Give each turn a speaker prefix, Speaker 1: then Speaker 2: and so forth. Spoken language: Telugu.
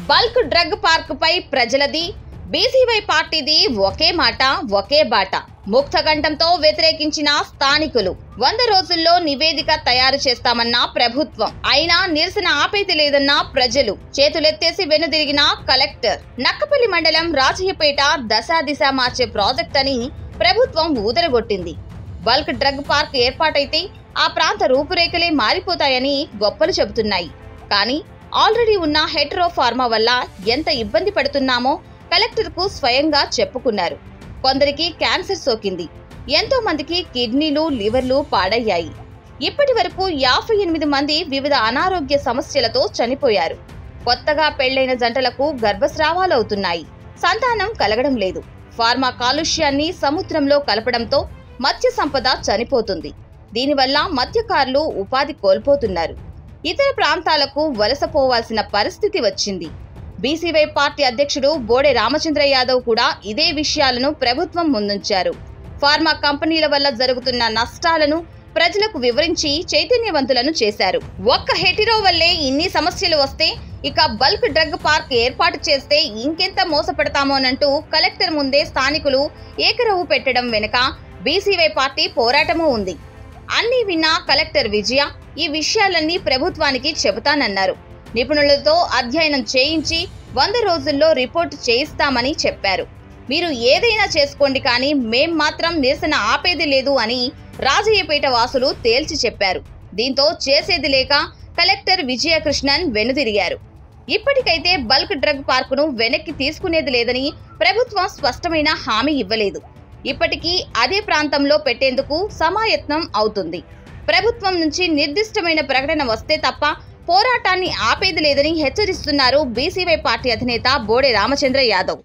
Speaker 1: బల్క్ డ్రగ్ పార్క్ పై ప్రజలది, బీసీవై పార్టీది ఒకే మాట ఒకే బాట. ముక్తకంఠంతో వ్యతిరేకించిన స్థానికులు. 100 రోజుల్లో నివేదిక తయారు చేస్తామన్న ప్రభుత్వం, అయినా నిరసన ఆపేది లేదన్న ప్రజలు. చేతులెత్తేసి వెనుదిరిగిన కలెక్టర్. నక్కపల్లి మండలం రాజయ్యపేట దశాదిశ మార్చే ప్రాజెక్ట్ అని ప్రభుత్వం ఊదరగొట్టింది. బల్క్ డ్రగ్ పార్క్ ఏర్పాటైతే ఆ ప్రాంత రూపురేఖలే మారిపోతాయని గొప్పలు చెబుతున్నాయి. కానీ ఆల్రెడీ ఉన్న హెటరో ఫార్మా వల్ల ఎంత ఇబ్బంది పడుతున్నామో కలెక్టర్కు స్వయంగా చెప్పుకున్నారు. కొందరికి క్యాన్సర్ సోకింది, ఎంతో మందికి కిడ్నీలు, లివర్లు పాడయ్యాయి. ఇప్పటి వరకు 58 మంది వివిధ అనారోగ్య సమస్యలతో చనిపోయారు. కొత్తగా పెళ్లైన జంటలకు గర్భస్రావాలవుతున్నాయి, సంతానం కలగడం లేదు. ఫార్మా కాలుష్యాన్ని సముద్రంలో కలపడంతో మత్స్య సంపద చనిపోతుంది. దీనివల్ల మత్స్యకారులు ఉపాధి కోల్పోతున్నారు. ఇతర ప్రాంతాలకు వలసపోవాల్సిన పరిస్థితి వచ్చింది. బీసీవై పార్టీ అధ్యక్షుడు బోడే రామచంద్ర యాదవ్ కూడా ఇదే విషయాలను ప్రభుత్వం ముందుంచారు. ఫార్మా కంపెనీల వల్ల జరుగుతున్న నష్టాలను ప్రజలకు వివరించి చైతన్యవంతులను చేశారు. ఒక్క హెటిరో వల్లే ఇన్ని సమస్యలు వస్తే ఇక బల్క్ డ్రగ్ పార్క్ ఏర్పాటు చేస్తే ఇంకెంత మోసపడతామోనంటూ కలెక్టర్ ముందే స్థానికులు ఏకరవు పెట్టడం వెనుక బీసీవై పార్టీ పోరాటమూ ఉంది. అన్నీ విన్నా కలెక్టర్ విజయ ఈ విషయాలన్నీ ప్రభుత్వానికి చెబుతానన్నారు. నిపుణులతో అధ్యయనం చేయించి 100 రోజుల్లో రిపోర్టు చేయిస్తామని చెప్పారు. మీరు ఏదైనా చేసుకోండి, కానీ మేం మాత్రం నిరసన ఆపేది లేదు అని రాజయ్యపేట వాసులు తేల్చి చెప్పారు. దీంతో చేసేది లేక కలెక్టర్ విజయకృష్ణన్ వెనుదిరిగారు. ఇప్పటికైతే బల్క్ డ్రగ్ పార్కును వెనక్కి తీసుకునేది లేదని ప్రభుత్వం స్పష్టమైన హామీ ఇవ్వలేదు. ఇప్పటికీ అదే ప్రాంతంలో పెట్టేందుకు సమాయత్నం అవుతుంది. ప్రభుత్వం నుంచి నిర్దిష్టమైన ప్రకటన వస్తే తప్ప పోరాటాన్ని ఆపేది లేదని హెచ్చరిస్తున్నారు బీసీవై పార్టీ అధినేత బోడే రామచంద్ర యాదవ్.